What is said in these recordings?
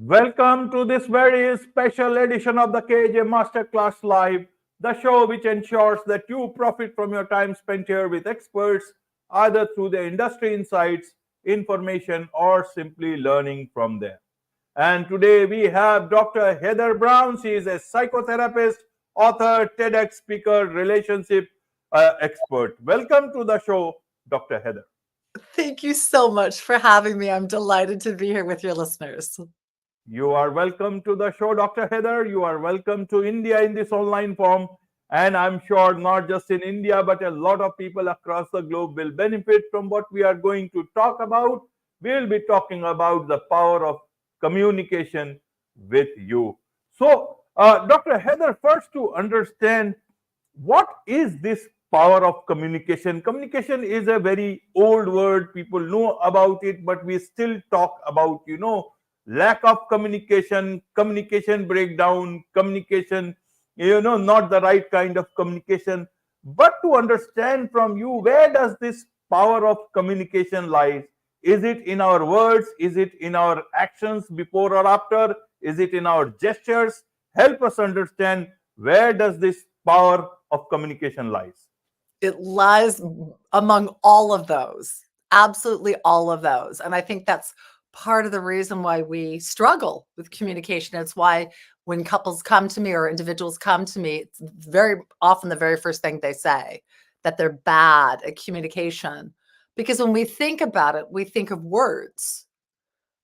Welcome to this very special edition of the KAJ Masterclass Live, the show which ensures that you profit from your time spent here with experts, either through their industry insights, information, or simply learning from them. And today we have Dr. Heather Browne. She is a psychotherapist, author, TEDx speaker, relationship expert. Welcome to the show, Dr. Heather. Thank you so much for having me. I'm delighted to be here with your listeners. You are welcome to the show, Dr. Heather. You are welcome to India in this online form. And I'm sure not just in India, but a lot of people across the globe will benefit from what we are going to talk about. We'll be talking about the power of communication with you. So, Dr. Heather, first to understand what is this power of communication. Communication is a very old word. People know about it, but we still talk about, lack of communication, communication breakdown, communication, not the right kind of communication. But to understand from you, where does this power of communication lies? Is it in our words? Is it in our actions before or after? Is it in our gestures? Help us understand, where does this power of communication lies? It lies among all of those, absolutely all of those. And I think that's part of the reason why we struggle with communication. It's why when couples come to me or individuals come to me, it's very often the very first thing they say, that they're bad at communication. Because when we think about it, we think of words.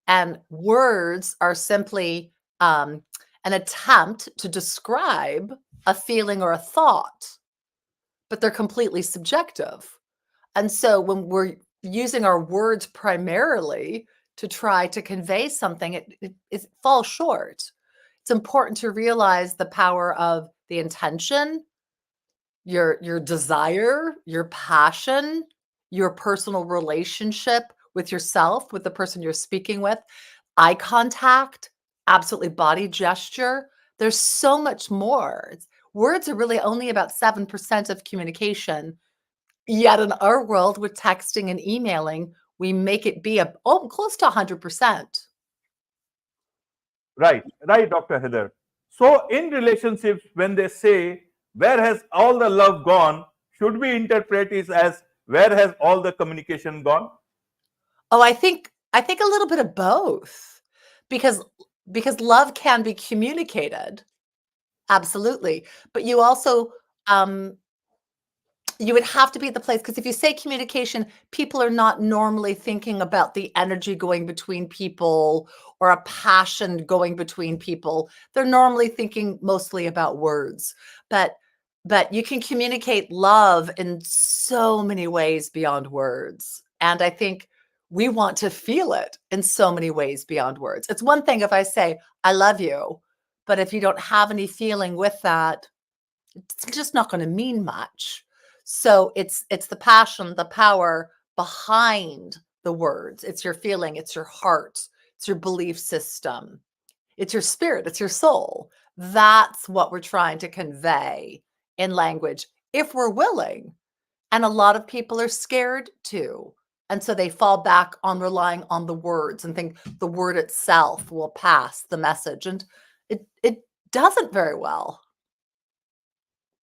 And words are simply an attempt to describe a feeling or a thought, but they're completely subjective. And so when we're using our words primarily to try to convey something, it falls short. It's important to realize the power of the intention, your desire, your passion, your personal relationship with yourself, with the person you're speaking with, eye contact, absolutely body gesture. There's so much more. Words are really only about 7% of communication. Yet in our world with texting and emailing, we make it be close to 100%. Right, Dr. Heather. So, in relationships, when they say, where has all the love gone, should we interpret it as, where has all the communication gone? Oh, I think a little bit of both, because love can be communicated. Absolutely. But you also, you would have to be at the place, because if you say communication, people are not normally thinking about the energy going between people or a passion going between people. They're normally thinking mostly about words. But you can communicate love in so many ways beyond words. And I think we want to feel it in so many ways beyond words. It's one thing if I say, I love you, but if you don't have any feeling with that, it's just not going to mean much. So it's the passion, the power behind the words. It's your feeling, it's your heart, it's your belief system, it's your spirit, it's your soul. That's what we're trying to convey in language, if we're willing. And a lot of people are scared too. And so they fall back on relying on the words and think the word itself will pass the message. And it doesn't very well.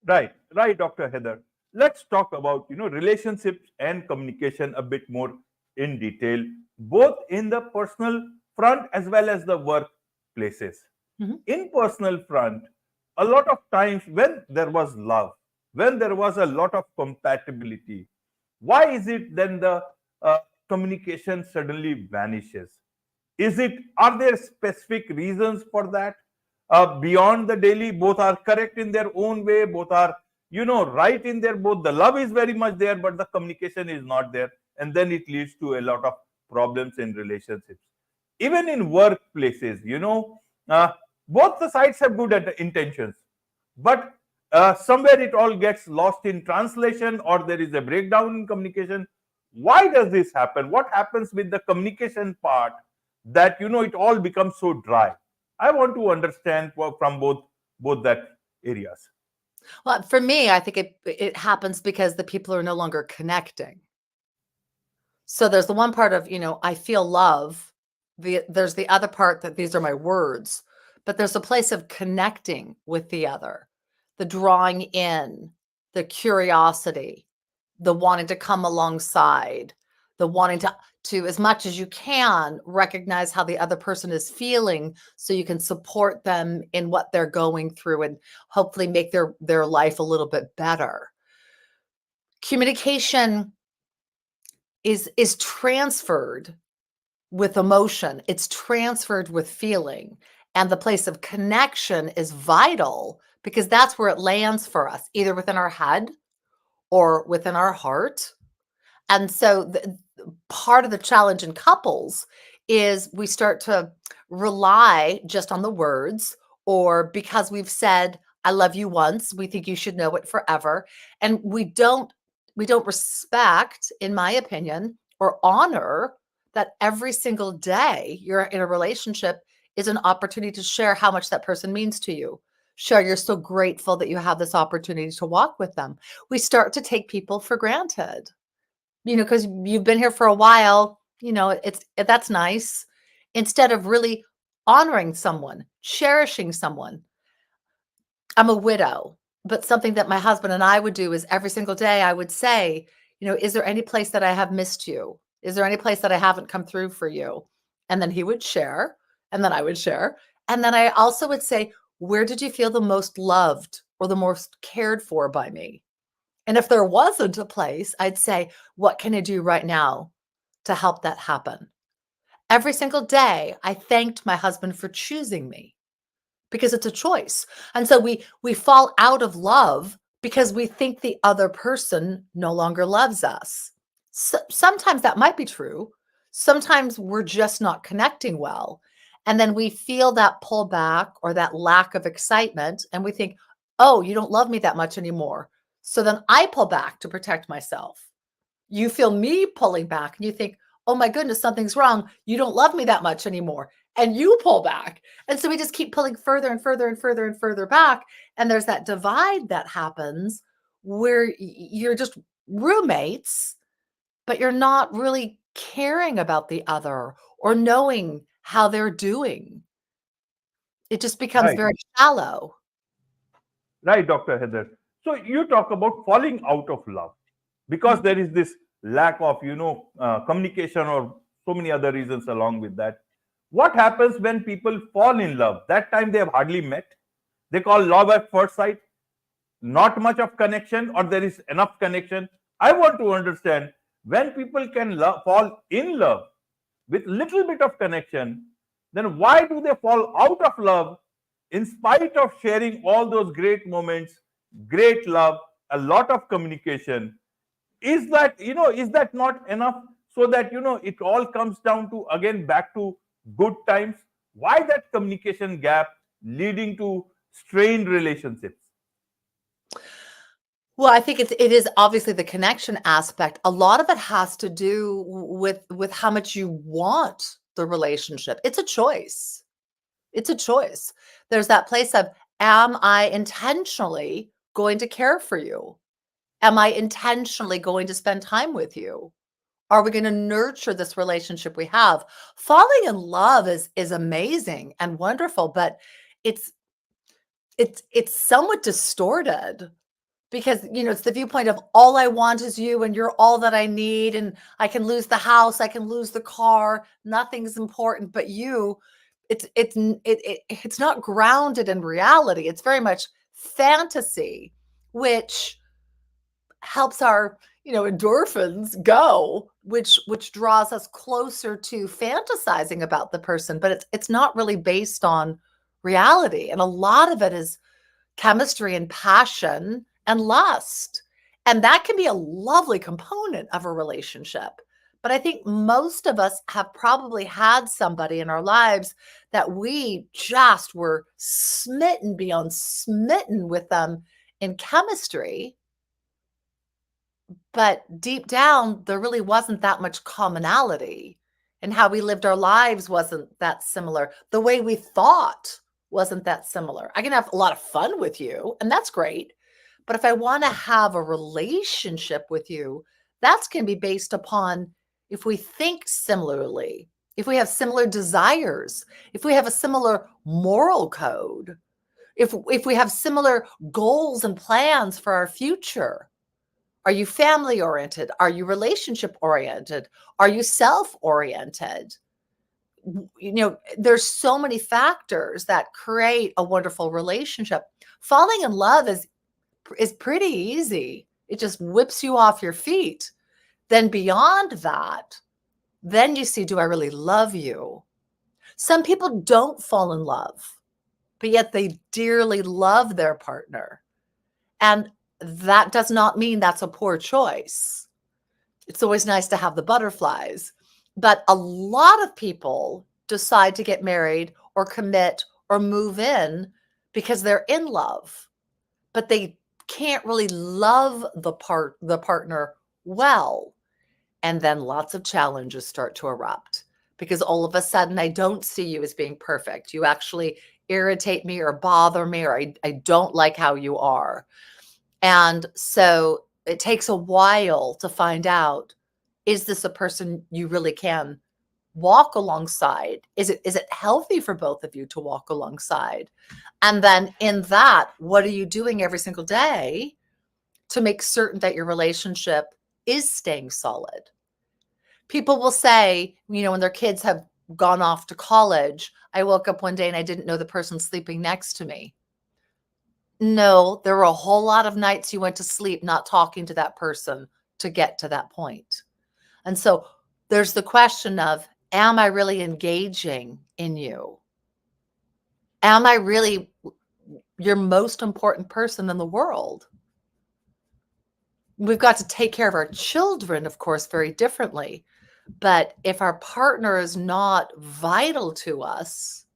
Right, Dr. Heather. Let's talk about relationships and communication a bit more in detail, both in the personal front as well as the workplaces. Mm-hmm. In personal front, a lot of times when there was love, when there was a lot of compatibility, why is it then the communication suddenly vanishes? Are there specific reasons for that? Beyond the daily, both are correct in their own way, both are right in there, both the love is very much there, but the communication is not there, and then it leads to a lot of problems in relationships. Even in workplaces, both the sides have good intentions, but somewhere it all gets lost in translation, or there is a breakdown in communication. Why does this happen? What happens with the communication part, that it all becomes so dry? I want to understand from both that areas. Well, for me, I think it happens because the people are no longer connecting. So there's the one part of, I feel love, there's the other part that these are my words, but there's a place of connecting with the other, the drawing in, the curiosity, the wanting to come alongside, the wanting to as much as you can recognize how the other person is feeling so you can support them in what they're going through and hopefully make their life a little bit better. Communication is transferred with emotion, it's transferred with feeling, and the place of connection is vital because that's where it lands for us, either within our head or within our heart. And so part of the challenge in couples is we start to rely just on the words, or because we've said I love you once, we think you should know it forever, and we don't respect, in my opinion, or honor that every single day you're in a relationship is an opportunity to share how much that person means to you. Share you're so grateful that you have this opportunity to walk with them. We start to take people for granted, because you've been here for a while, that's nice. Instead of really honoring someone, cherishing someone. I'm a widow, but something that my husband and I would do is every single day I would say, is there any place that I have missed you? Is there any place that I haven't come through for you? And then he would share, and then I would share. And then I also would say, where did you feel the most loved or the most cared for by me? And if there wasn't a place, I'd say, what can I do right now to help that happen? Every single day, I thanked my husband for choosing me because it's a choice. And so we fall out of love because we think the other person no longer loves us. So, sometimes that might be true. Sometimes we're just not connecting well. And then we feel that pullback or that lack of excitement. And we think, oh, you don't love me that much anymore. So then I pull back to protect myself. You feel me pulling back and you think, oh my goodness, something's wrong. You don't love me that much anymore. And you pull back. And so we just keep pulling further and further and further and further back. And there's that divide that happens where you're just roommates, but you're not really caring about the other or knowing how they're doing. It just becomes Right. very shallow. Right, Dr. Heather. So you talk about falling out of love because Mhm. there is this lack of, communication or so many other reasons along with that. What happens when people fall in love? That time they have hardly met. They call love at first sight. Not much of connection, or there is enough connection. I want to understand when people can fall in love with little bit of connection, then why do they fall out of love in spite of sharing all those great moments, great love, a lot of communication? Is that not enough, so that it all comes down to again back to good times? Why that communication gap leading to strained relationships? Well, I think it is obviously the connection aspect. A lot of it has to do with how much you want the relationship. It's a choice. It's a choice. There's that place of, am I intentionally going to care for you? Am I intentionally going to spend time with you? Are we going to nurture this relationship we have? Falling in love is amazing and wonderful, but it's it's somewhat distorted because it's the viewpoint of all I want is you and you're all that I need, and I can lose the house, I can lose the car, nothing's important but you. It's not grounded in reality. It's very much fantasy, which helps our endorphins go, which draws us closer to fantasizing about the person, but it's not really based on reality. And a lot of it is chemistry and passion and lust. And that can be a lovely component of a relationship. But I think most of us have probably had somebody in our lives that we just were smitten beyond smitten with them in chemistry. But deep down, there really wasn't that much commonality. And how we lived our lives wasn't that similar. The way we thought wasn't that similar. I can have a lot of fun with you, and that's great. But if I want to have a relationship with you, that's going to be based upon if we think similarly, if we have similar desires, if we have a similar moral code, if we have similar goals and plans for our future. Are you family oriented? Are you relationship oriented? Are you self oriented? You know, there's so many factors that create a wonderful relationship. Falling in love is pretty easy. It just whips you off your feet. Then beyond that, then you see, do I really love you? Some people don't fall in love, but yet they dearly love their partner. And that does not mean that's a poor choice. It's always nice to have the butterflies. But a lot of people decide to get married or commit or move in because they're in love, but they can't really love the partner well. And then lots of challenges start to erupt because all of a sudden I don't see you as being perfect. You actually irritate me or bother me, or I don't like how you are. And so it takes a while to find out, is this a person you really can walk alongside? Is it healthy for both of you to walk alongside? And then in that, what are you doing every single day to make certain that your relationship is staying solid? People will say, you know, when their kids have gone off to college, I woke up one day and I didn't know the person sleeping next to me. No, there were a whole lot of nights you went to sleep not talking to that person to get to that point. And so there's the question of, am I really engaging in you? Am I really your most important person in the world? We've got to take care of our children, of course, very differently. But if our partner is not vital to us,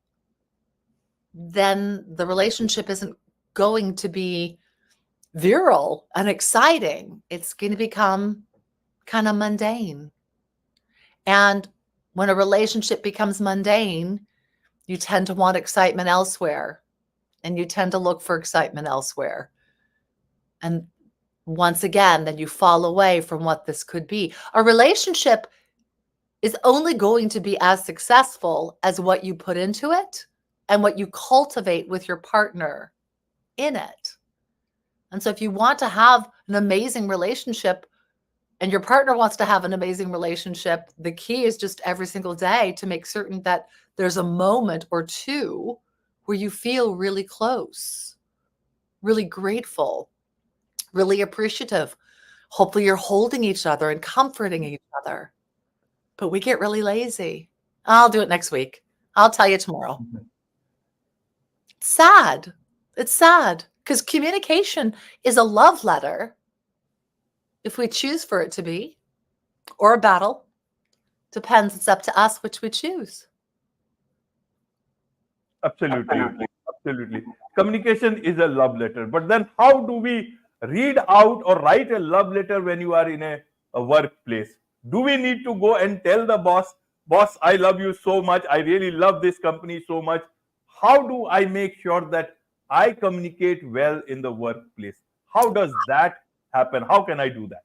then the relationship isn't going to be virile and exciting. It's going to become kind of mundane. And when a relationship becomes mundane, you tend to want excitement elsewhere, and you tend to look for excitement elsewhere. And once again, then you fall away from what this could be. A relationship is only going to be as successful as what you put into it and what you cultivate with your partner in it. And so if you want to have an amazing relationship and your partner wants to have an amazing relationship, the key is just every single day to make certain that there's a moment or two where you feel really close, really grateful, really appreciative. Hopefully you're holding each other and comforting each other. But we get really lazy. I'll do it next week. I'll tell you tomorrow. It's sad. It's sad because communication is a love letter if we choose for it to be, or a battle. Depends. It's up to us which we choose. Absolutely. Absolutely. Communication is a love letter. But then how do we read out or write a love letter when you are in a workplace? Do we need to go and tell the boss, I love you so much. I really love this company so much. How do I make sure that I communicate well in the workplace? How does that happen? How can I do that?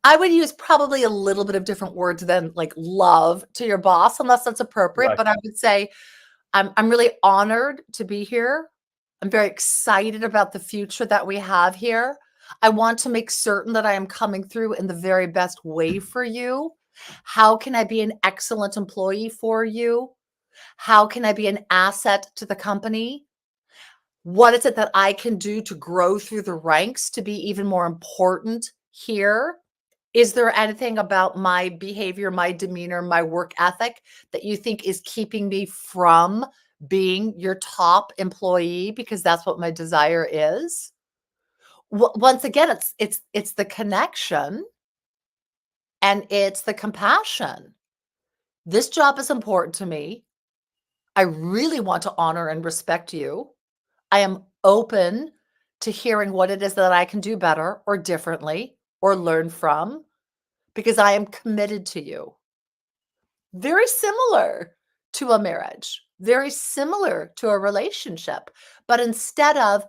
I would use probably a little bit of different words than like love to your boss, unless that's appropriate. Right. But I would say, I'm really honored to be here. I'm very excited about the future that we have here. I want to make certain that I am coming through in the very best way for you. How can I be an excellent employee for you? How can I be an asset to the company? What is it that I can do to grow through the ranks to be even more important here? Is there anything about my behavior, my demeanor, my work ethic that you think is keeping me from being your top employee because that's what my desire is? Once again, it's the connection and it's the compassion. This job is important to me. I really want to honor and respect you. I am open to hearing what it is that I can do better or differently or learn from, because I am committed to you. Very similar to a marriage, very similar to a relationship. But instead of,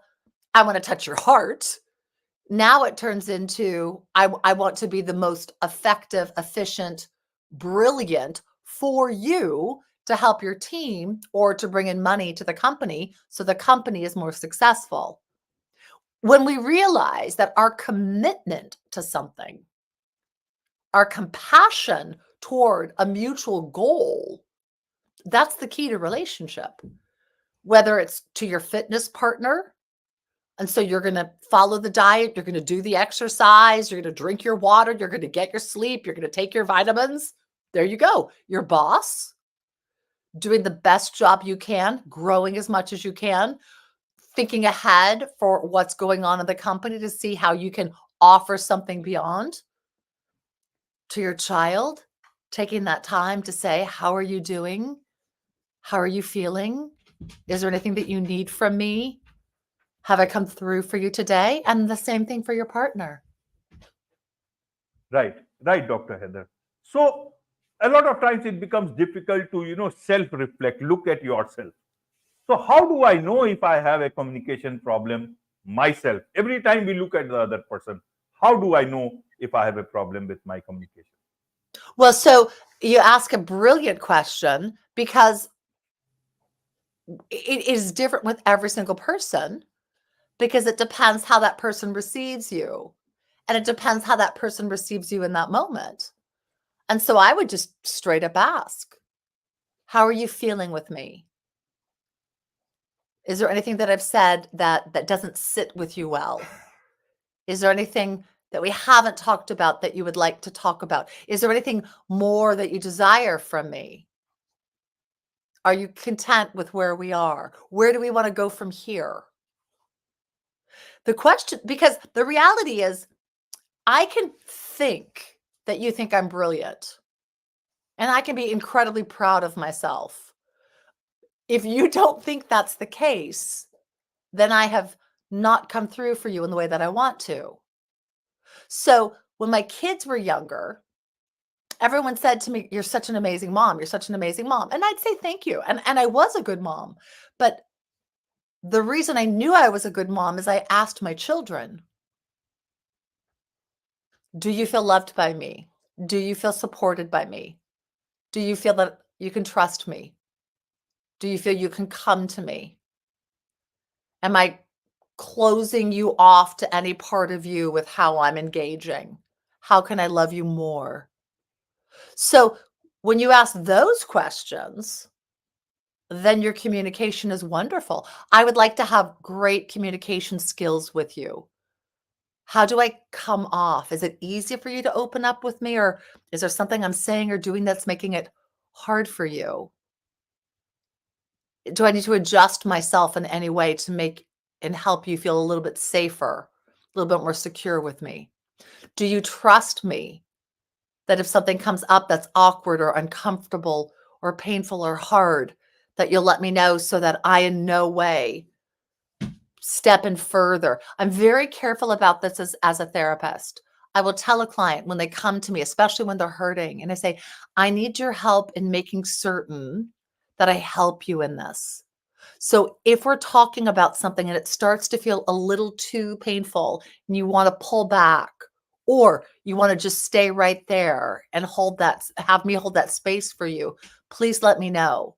I want to touch your heart, now it turns into, I want to be the most effective, efficient, brilliant, for you to help your team or to bring in money to the company so the company is more successful. When we realize that our commitment to something, our compassion toward a mutual goal, that's the key to relationship. Whether it's to your fitness partner, and so you're going to follow the diet, you're going to do the exercise, you're going to drink your water, you're going to get your sleep, you're going to take your vitamins. There you go. Your boss, doing the best job you can, growing as much as you can, thinking ahead for what's going on in the company to see how you can offer something beyond. To your child, taking that time to say, how are you doing? How are you feeling? Is there anything that you need from me? Have I come through for you today? And the same thing for your partner. Right, right, Dr. Heather. So a lot of times it becomes difficult to, self-reflect, look at yourself. So how do I know if I have a communication problem myself? Every time we look at the other person, how do I know if I have a problem with my communication? Well, so you ask a brilliant question because it is different with every single person because it depends how that person receives you. And it depends how that person receives you in that moment. And so I would just straight up ask, how are you feeling with me? Is there anything that I've said that doesn't sit with you well? Is there anything that we haven't talked about that you would like to talk about? Is there anything more that you desire from me? Are you content with where we are? Where do we want to go from here? The question, because the reality is, I can think that you think I'm brilliant, and I can be incredibly proud of myself. If you don't think that's the case, then I have not come through for you in the way that I want to. So when my kids were younger, everyone said to me, "You're such an amazing mom. You're such an amazing mom." And I'd say thank you. And I was a good mom. But the reason I knew I was a good mom is I asked my children, do you feel loved by me? Do you feel supported by me? Do you feel that you can trust me? Do you feel you can come to me? Am I closing you off to any part of you with how I'm engaging? How can I love you more? So when you ask those questions, then your communication is wonderful. I would like to have great communication skills with you. How do I come off? Is it easy for you to open up with me, or is there something I'm saying or doing that's making it hard for you? Do I need to adjust myself in any way to make and help you feel a little bit safer, a little bit more secure with me? Do you trust me that if something comes up that's awkward or uncomfortable or painful or hard, that you'll let me know so that I in no way step in further? I'm very careful about this as a therapist. I will tell a client when they come to me, especially when they're hurting, and I say, I need your help in making certain that I help you in this. So if we're talking about something and it starts to feel a little too painful and you want to pull back, or you want to just stay right there and have me hold that space for you, please let me know.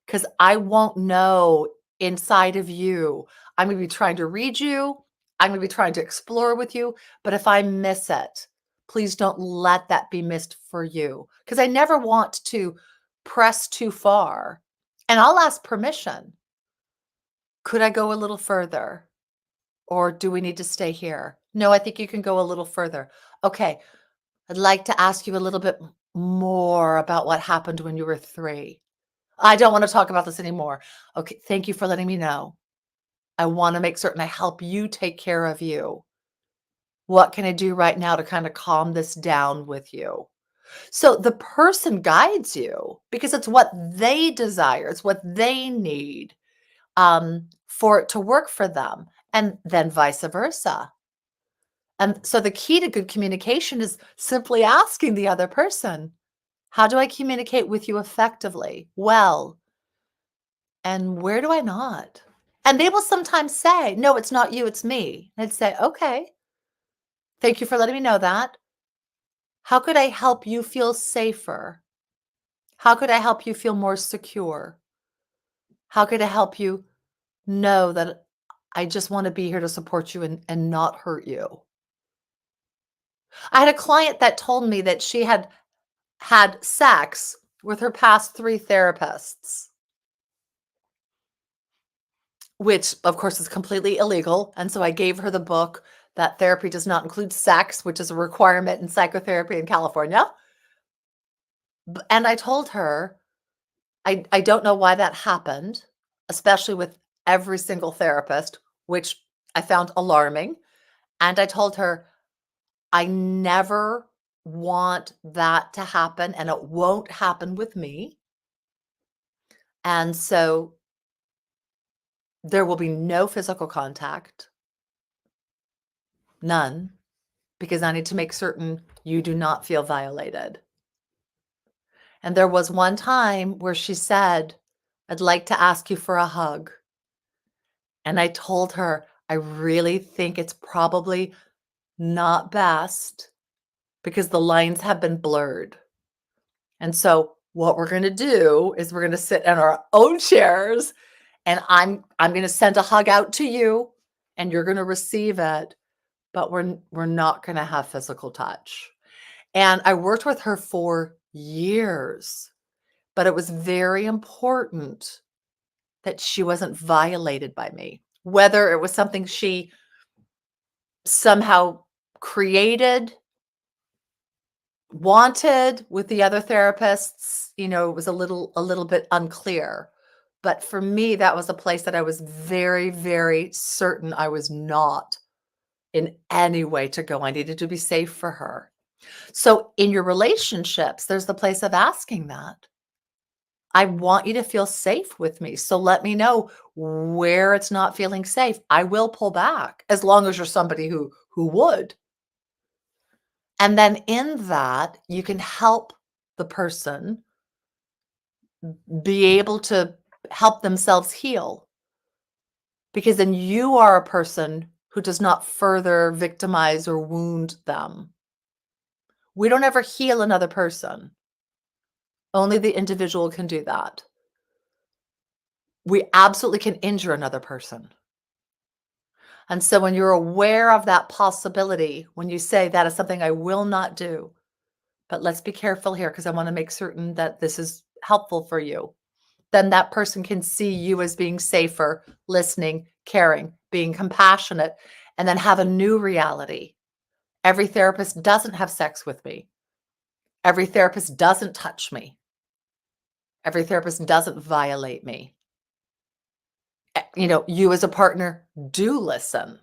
Because I won't know inside of you. I'm going to be trying to read you. I'm going to be trying to explore with you. But if I miss it, please don't let that be missed for you. Because I never want to press too far. And I'll ask permission. Could I go a little further? Or do we need to stay here? No, I think you can go a little further. Okay, I'd like to ask you a little bit more about what happened when you were 3. I don't want to talk about this anymore. Okay, thank you for letting me know. I want to make certain I help you take care of you. What can I do right now to kind of calm this down with you? So the person guides you because it's what they desire, it's what they need for it to work for them, and then vice versa. And so the key to good communication is simply asking the other person, how do I communicate with you effectively? Well, and where do I not? And they will sometimes say, no, it's not you, it's me. And I'd say, okay, thank you for letting me know that. How could I help you feel safer? How could I help you feel more secure? How could I help you know that I just want to be here to support you and not hurt you? I had a client that told me that she had had sex with her past 3 therapists, which of course is completely illegal. And so I gave her the book that therapy does not include sex, which is a requirement in psychotherapy in California. And I told her, I don't know why that happened, especially with every single therapist, which I found alarming. And I told her, I never want that to happen, and it won't happen with me. And so there will be no physical contact, none, because I need to make certain you do not feel violated. And there was one time where she said, I'd like to ask you for a hug. And I told her, I really think it's probably not best because the lines have been blurred. And so what we're going to do is we're going to sit in our own chairs and I'm going to send a hug out to you and you're going to receive it, but we're not going to have physical touch. And I worked with her for years, but it was very important that she wasn't violated by me, whether it was something she somehow created, wanted with the other therapists, it was a little bit unclear. But for me, that was a place that I was very, very certain I was not in any way to go. I needed to be safe for her. So in your relationships, there's the place of asking that. I want you to feel safe with me. So let me know where it's not feeling safe. I will pull back as long as you're somebody who would. And then in that, you can help the person be able to help themselves heal. Because then you are a person who does not further victimize or wound them. We don't ever heal another person. Only the individual can do that. We absolutely can injure another person. And so when you're aware of that possibility, when you say that is something I will not do, but let's be careful here because I want to make certain that this is helpful for you, then that person can see you as being safer, listening, caring, being compassionate, and then have a new reality. Every therapist doesn't have sex with me. Every therapist doesn't touch me. Every therapist doesn't violate me. You as a partner do listen.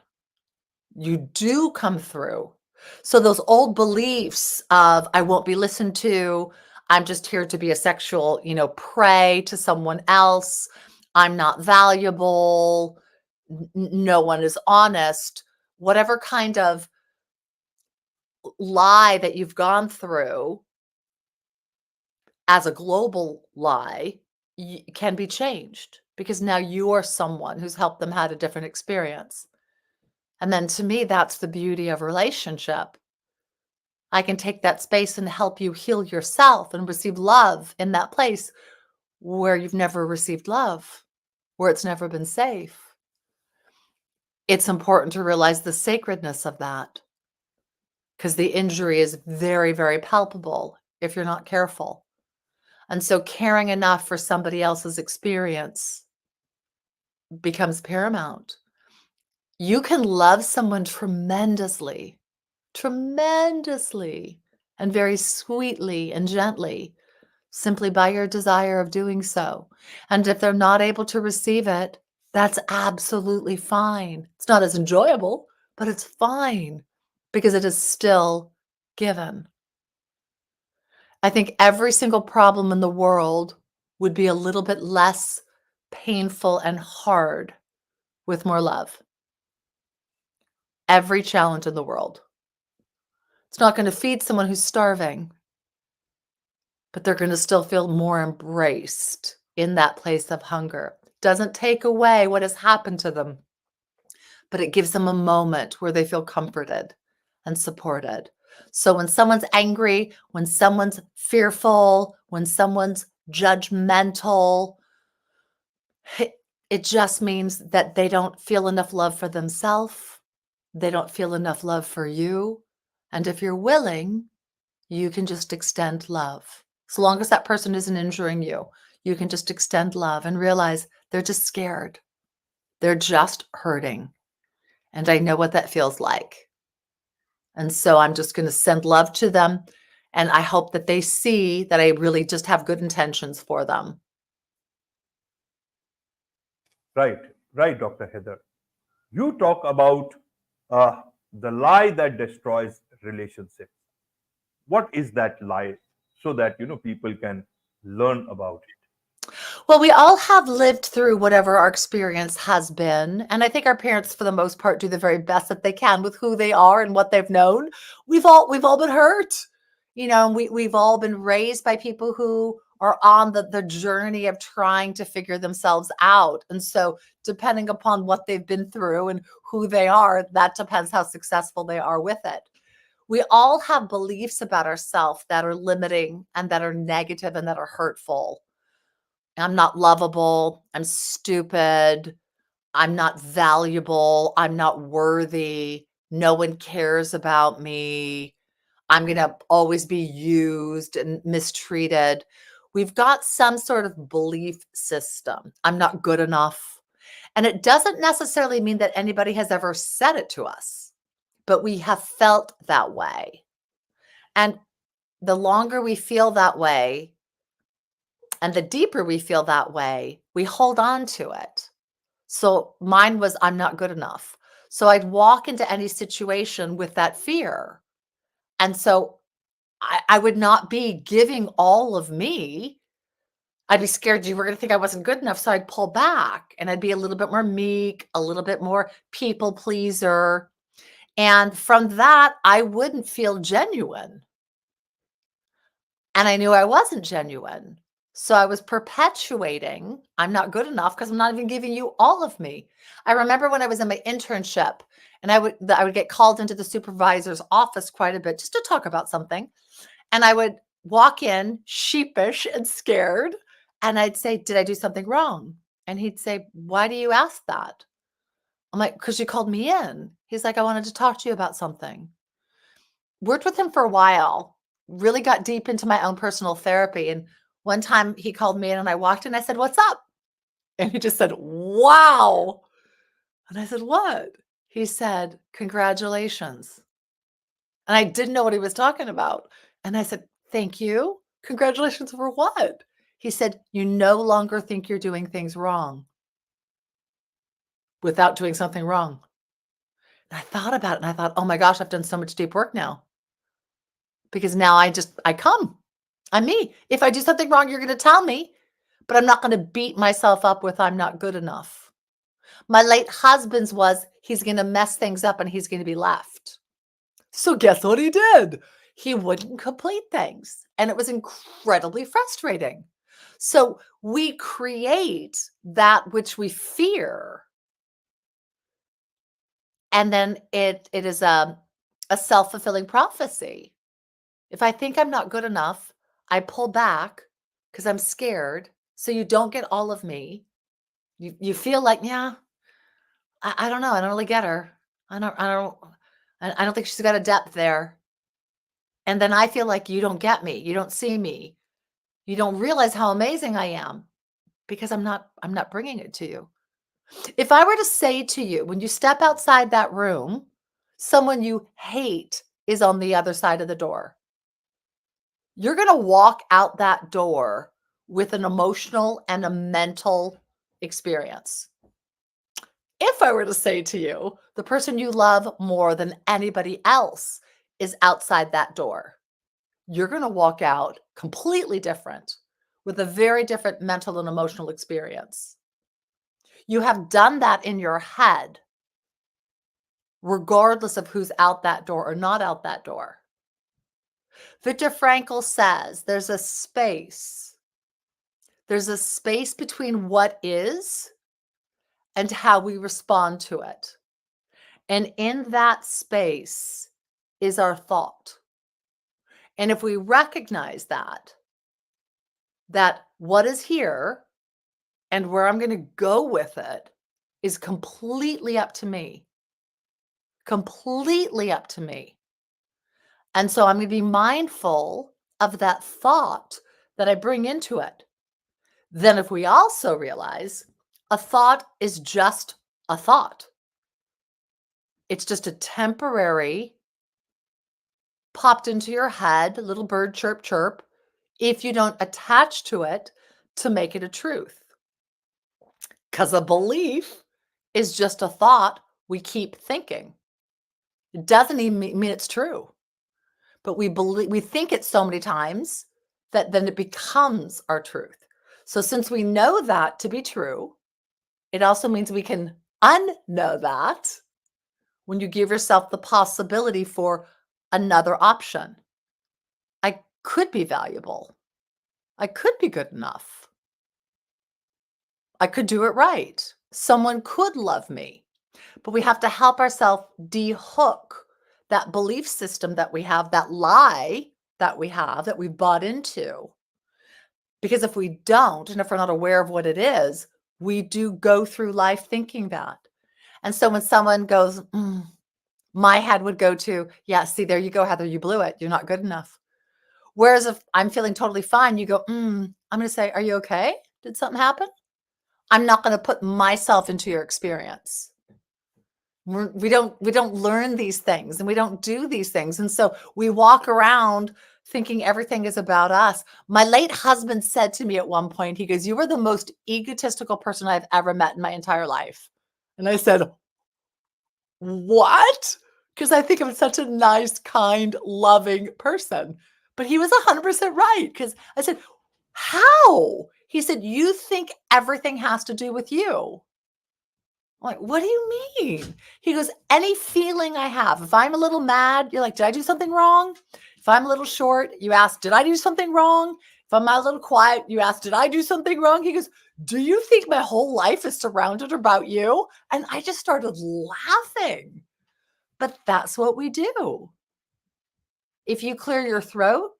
You do come through. So those old beliefs of I won't be listened to, I'm just here to be a sexual, prey to someone else, I'm not valuable, no one is honest, whatever kind of lie that you've gone through as a global lie can be changed because now you are someone who's helped them had a different experience. And then to me, that's the beauty of relationship. I can take that space and help you heal yourself and receive love in that place where you've never received love, where it's never been safe. It's important to realize the sacredness of that because the injury is very, very palpable if you're not careful. And so caring enough for somebody else's experience becomes paramount. You can love someone tremendously, and very sweetly and gently, simply by your desire of doing so. And if they're not able to receive it, that's absolutely fine. It's not as enjoyable, but it's fine because it is still given. I think every single problem in the world would be a little bit less painful and hard with more love. Every challenge in the world. It's not going to feed someone who's starving, but they're going to still feel more embraced in that place of hunger. Doesn't take away what has happened to them, but it gives them a moment where they feel comforted and supported. So when someone's angry, when someone's fearful, when someone's judgmental, it just means that they don't feel enough love for themselves. They don't feel enough love for you. And if you're willing, you can just extend love. As long as that person isn't injuring you, you can just extend love and realize they're just scared. They're just hurting. And I know what that feels like. And so I'm just going to send love to them. And I hope that they see that I really just have good intentions for them. Right, right, Dr. Heather. You talk about the lie that destroys relationships. What is that lie, so that people can learn about it? Well, we all have lived through whatever our experience has been. And I think our parents, for the most part, do the very best that they can with who they are and what they've known. We've all been hurt. We've all been raised by people who are on the journey of trying to figure themselves out. And so depending upon what they've been through and who they are, that depends how successful they are with it. We all have beliefs about ourselves that are limiting and that are negative and that are hurtful. I'm not lovable. I'm stupid. I'm not valuable. I'm not worthy. No one cares about me. I'm going to always be used and mistreated. We've got some sort of belief system. I'm not good enough. And it doesn't necessarily mean that anybody has ever said it to us, but we have felt that way. And the longer we feel that way, and the deeper we feel that way, we hold on to it. So mine was, I'm not good enough. So I'd walk into any situation with that fear. And so I would not be giving all of me. I'd be scared you were going to think I wasn't good enough. So I'd pull back and I'd be a little bit more meek, a little bit more people pleaser. And from that, I wouldn't feel genuine. And I knew I wasn't genuine. So I was perpetuating, I'm not good enough because I'm not even giving you all of me. I remember when I was in my internship and I would get called into the supervisor's office quite a bit just to talk about something. And I would walk in sheepish and scared. And I'd say, did I do something wrong? And he'd say, why do you ask that? I'm like, because you called me in. He's like, I wanted to talk to you about something. Worked with him for a while, really got deep into my own personal therapy. And one time he called me in and I walked in, I said, what's up? And he just said, wow. And I said, what? He said, congratulations. And I didn't know what he was talking about. And I said, thank you. Congratulations for what? He said, you no longer think you're doing things wrong without doing something wrong. And I thought about it and I thought, oh my gosh, I've done so much deep work now. Because now I come. I'm me. If I do something wrong, you're going to tell me, but I'm not going to beat myself up with I'm not good enough. My late husband's was he's going to mess things up and he's going to be left. So guess what he did? He wouldn't complete things. And it was incredibly frustrating. So we create that which we fear. And then it is a self-fulfilling prophecy. If I think I'm not good enough, I pull back because I'm scared. So you don't get all of me. You feel like, yeah, I don't know. I don't really get her. I don't think she's got a depth there. And then I feel like you don't get me. You don't see me. You don't realize how amazing I am because I'm not bringing it to you. If I were to say to you, when you step outside that room, someone you hate is on the other side of the door. You're going to walk out that door with an emotional and a mental experience. If I were to say to you, the person you love more than anybody else is outside that door, you're going to walk out completely different with a very different mental and emotional experience. You have done that in your head, regardless of who's out that door or not out that door. Viktor Frankl says there's a space. There's a space between what is and how we respond to it. And in that space is our thought. And if we recognize that what is here and where I'm going to go with it is completely up to me. Completely up to me. And so I'm going to be mindful of that thought that I bring into it. Then if we also realize a thought is just a thought, it's just a temporary popped into your head, a little bird chirp chirp, if you don't attach to it to make it a truth. Because a belief is just a thought we keep thinking. It doesn't even mean it's true. But we think it so many times that then it becomes our truth. So since we know that to be true, it also means we can unknow that when you give yourself the possibility for another option. I could be valuable. I could be good enough. I could do it right. Someone could love me. But we have to help ourselves de-hook that belief system that we have, that lie that we have, that we bought into. Because if we don't, and if we're not aware of what it is, we do go through life thinking that. And so when someone goes, my head would go to, yeah, see, there you go, Heather, you blew it. You're not good enough. Whereas if I'm feeling totally fine, you go, I'm going to say, are you okay? Did something happen? I'm not going to put myself into your experience. We don't learn these things and we don't do these things. And so we walk around thinking everything is about us. My late husband said to me at one point, he goes, you are the most egotistical person I've ever met in my entire life. And I said, what? Because I think I'm such a nice, kind, loving person. But he was 100% right. Because I said, how? He said, you think everything has to do with you. I'm like, what do you mean? He goes, any feeling I have, if I'm a little mad, you're like, did I do something wrong? If I'm a little short, you ask, did I do something wrong? If I'm a little quiet, you ask, did I do something wrong? He goes, do you think my whole life is surrounded about you? And I just started laughing. But that's what we do. If you clear your throat,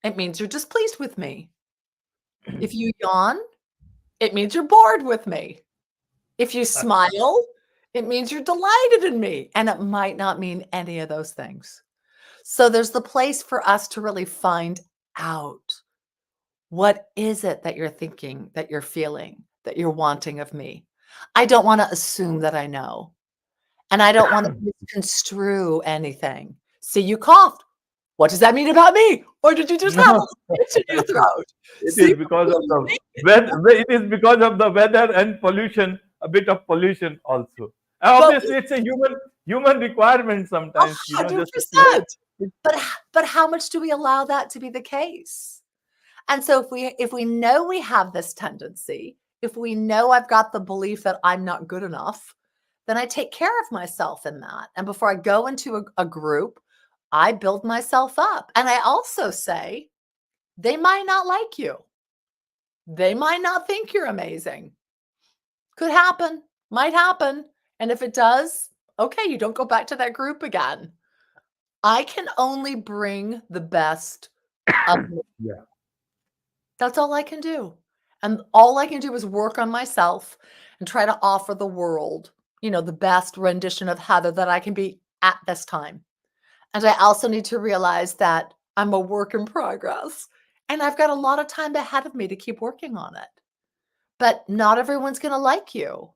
it means you're displeased with me. If you yawn, it means you're bored with me. If you smile, it means you're delighted in me. And it might not mean any of those things. So there's the place for us to really find out, what is it that you're thinking, that you're feeling, that you're wanting of me? I don't want to assume that I know. And I don't want to misconstrue anything. See, you coughed. What does that mean about me? Or did you just have a itch in your throat? It is because of the weather. It is because of the weather and pollution. A bit of pollution also. And obviously, it's a human requirement sometimes. You know, just 100%. But how much do we allow that to be the case? And so if we know we have this tendency, if we know I've got the belief that I'm not good enough, then I take care of myself in that. And before I go into a group, I build myself up. And I also say, they might not like you. They might not think you're amazing. Could happen, might happen. And if it does, okay, you don't go back to that group again. I can only bring the best of me. Yeah. That's all I can do. And all I can do is work on myself and try to offer the world, the best rendition of Heather that I can be at this time. And I also need to realize that I'm a work in progress and I've got a lot of time ahead of me to keep working on it. But not everyone's going to like you.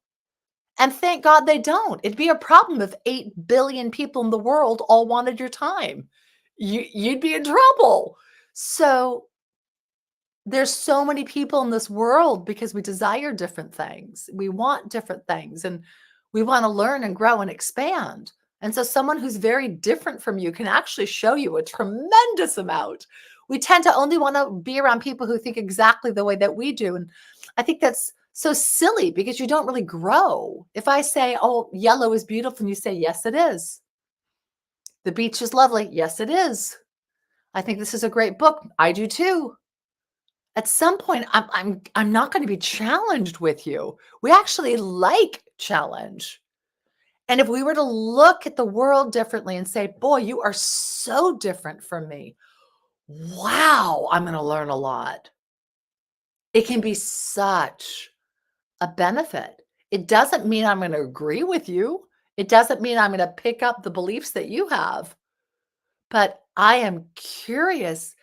And thank God they don't. It'd be a problem if 8 billion people in the world all wanted your time. You'd be in trouble. So there's so many people in this world because we desire different things. We want different things and we want to learn and grow and expand. And so someone who's very different from you can actually show you a tremendous amount. We tend to only want to be around people who think exactly the way that we do. And I think that's so silly because you don't really grow. If I say, oh, yellow is beautiful, and you say, yes, it is. The beach is lovely. Yes, it is. I think this is a great book. I do too. At some point, I'm not going to be challenged with you. We actually like challenge. And if we were to look at the world differently and say, boy, you are so different from me. wow, I'm going to learn a lot. It can be such a benefit. It doesn't mean I'm going to agree with you. It doesn't mean I'm going to pick up the beliefs that you have, but I am curious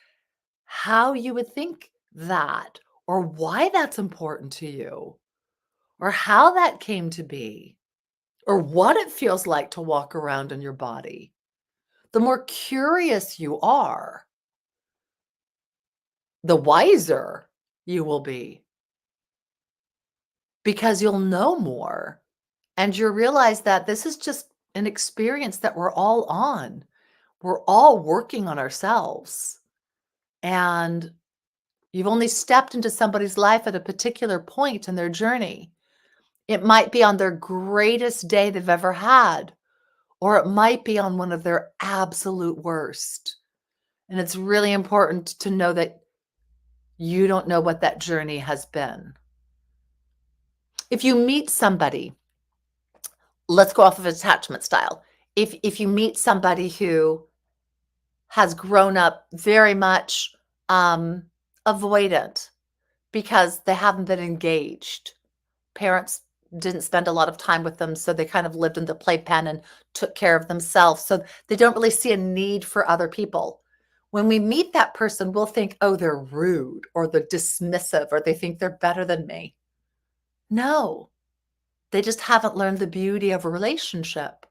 how you would think that, or why that's important to you, or how that came to be, or what it feels like to walk around in your body. The more curious you are, the wiser you will be, because you'll know more and you'll realize that this is just an experience that we're all on. We're all working on ourselves. And you've only stepped into somebody's life at a particular point in their journey. It might be on their greatest day they've ever had, or it might be on one of their absolute worst. And it's really important to know that you don't know what that journey has been. If you meet somebody, let's go off of attachment style. If you meet somebody who has grown up very much avoidant because they haven't been engaged, parents didn't spend a lot of time with them, so they kind of lived in the playpen and took care of themselves. So they don't really see a need for other people. When we meet that person, we'll think, oh, they're rude, or they're dismissive, or they think they're better than me. No, they just haven't learned the beauty of a relationship.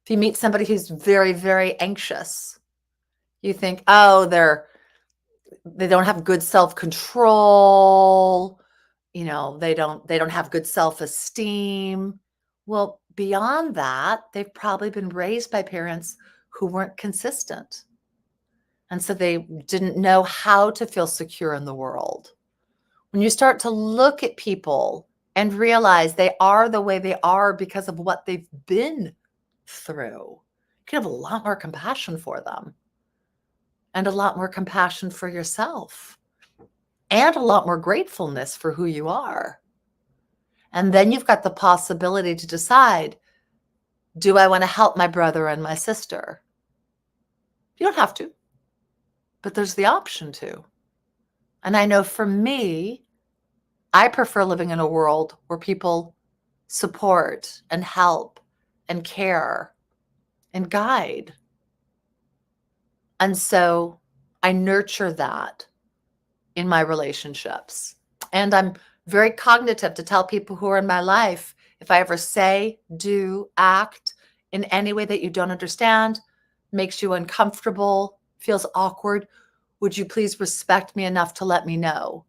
If you meet somebody who's very, very anxious, you think, oh, they don't have good self-control, they don't have good self-esteem. Well, beyond that, they've probably been raised by parents who weren't consistent. And so they didn't know how to feel secure in the world. When you start to look at people and realize they are the way they are because of what they've been through, you can have a lot more compassion for them, and a lot more compassion for yourself, and a lot more gratefulness for who you are. And then you've got the possibility to decide, do I want to help my brother and my sister? You don't have to, but there's the option to. And I know for me, I prefer living in a world where people support and help and care and guide. And so I nurture that in my relationships. And I'm very cognitive to tell people who are in my life, if I ever say, do, act in any way that you don't understand, makes you uncomfortable, feels awkward, would you please respect me enough to let me know?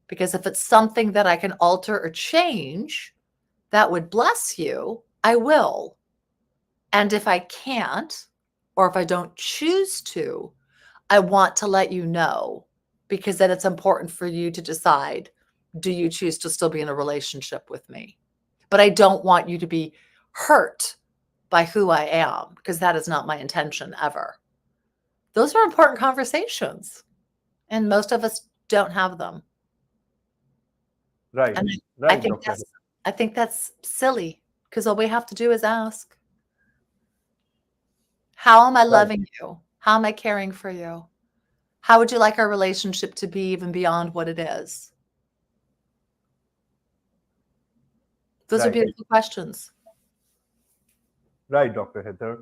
Because if it's something that I can alter or change that would bless you, I will. And if I can't, or if I don't choose to, I want to let you know, because then it's important for you to decide, do you choose to still be in a relationship with me? But I don't want you to be hurt by who I am, because that is not my intention ever. Those are important conversations, and most of us don't have them. Right, And I right, think Dr. that's silly, because all we have to do is ask, how am I Right, loving you? How am I caring for you? How would you like our relationship to be even beyond what it is? Those are right. beautiful questions. Right, Dr. Heather.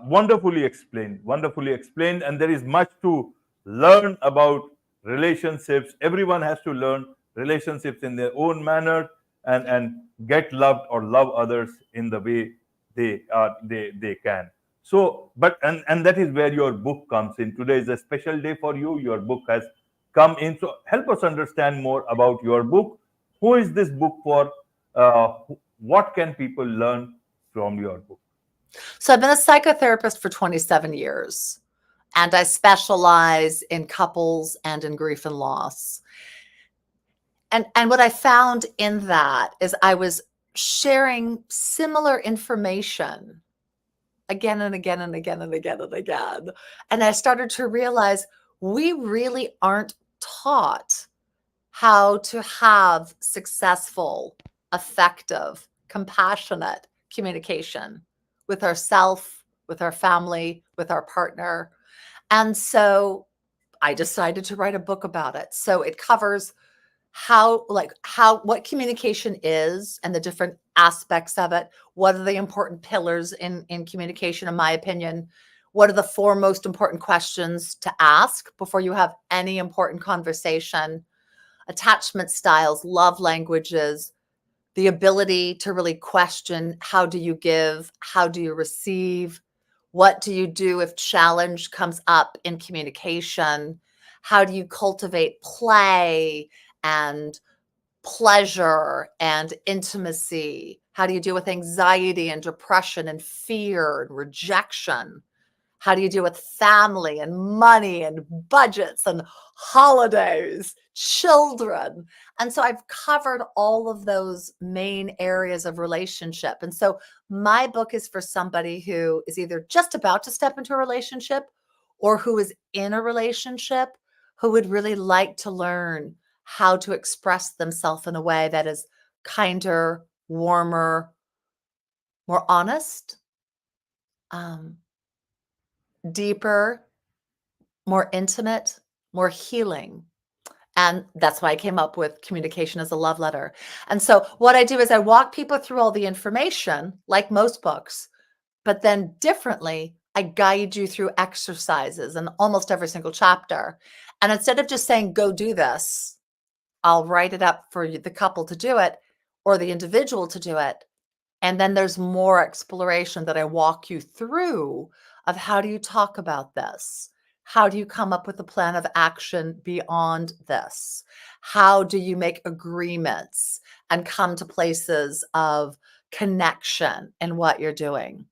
Wonderfully explained, wonderfully explained. And there is much to learn about relationships. Everyone has to learn relationships in their own manner, and get loved or love others in the way they can. So, but and that is where your book comes in. Today is a special day for you. Your book has come in. So help us understand more about your book. Who is this book for? What can people learn from your book? So I've been a psychotherapist for 27 years, and I specialize in couples and in grief and loss. And what I found in that is I was sharing similar information again and again and again and again and again. And I started to realize we really aren't taught how to have successful, effective, compassionate communication with ourself, with our family, with our partner. And so I decided to write a book about it. So it covers what communication is and the different aspects of it. What are the important pillars in communication, in my opinion? What are the 4 most important questions to ask before you have any important conversation? Attachment styles, love languages, the ability to really question, how do you give? How do you receive? What do you do if challenge comes up in communication? How do you cultivate play and pleasure and intimacy? How do you deal with anxiety and depression and fear and rejection? How do you deal with family and money and budgets and holidays, children? And so I've covered all of those main areas of relationship. And so my book is for somebody who is either just about to step into a relationship or who is in a relationship, who would really like to learn how to express themselves in a way that is kinder, warmer, more honest, deeper, more intimate, more healing. And that's why I came up with communication as a love letter. And so what I do is I walk people through all the information, like most books, but then differently, I guide you through exercises in almost every single chapter. And instead of just saying, go do this, I'll write it up for the couple to do it or the individual to do it. And then there's more exploration that I walk you through of how do you talk about this? How do you come up with a plan of action beyond this? How do you make agreements and come to places of connection in what you're doing?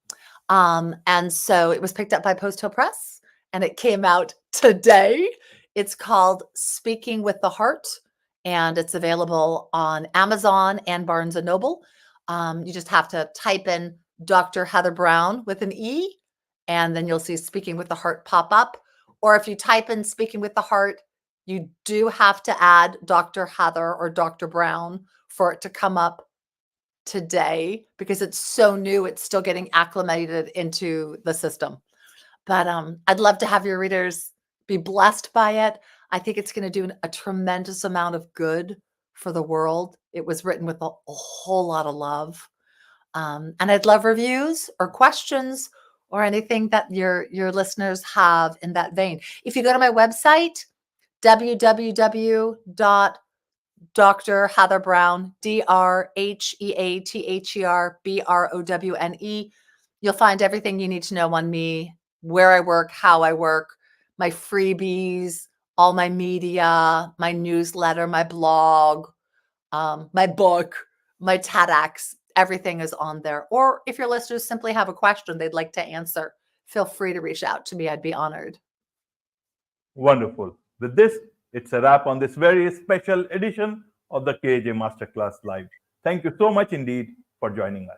And so it was picked up by Post Hill Press and it came out today. It's called Speaking with the Heart and it's available on Amazon and Barnes & Noble. You just have to type in Dr. Heather Browne with an E, and then you'll see Speaking with the Heart pop up. Or if you type in Speaking with the Heart, you do have to add Dr. Heather or Dr. Browne for it to come up today because it's so new. It's still getting acclimated into the system. But I'd love to have your readers be blessed by it. I think it's going to do a tremendous amount of good for the world. It was written with a whole lot of love. And I'd love reviews or questions or anything that your listeners have in that vein. If you go to my website, www.drheatherbrowne, DRHEATHERBROWNE, you'll find everything you need to know on me, where I work, how I work, my freebies, all my media, my newsletter, my blog, my book, my TEDx, everything is on there. Or if your listeners simply have a question they'd like to answer, feel free to reach out to me. I'd be honored. Wonderful. With this, it's a wrap on this very special edition of the KAJ Masterclass Live. Thank you so much indeed for joining us.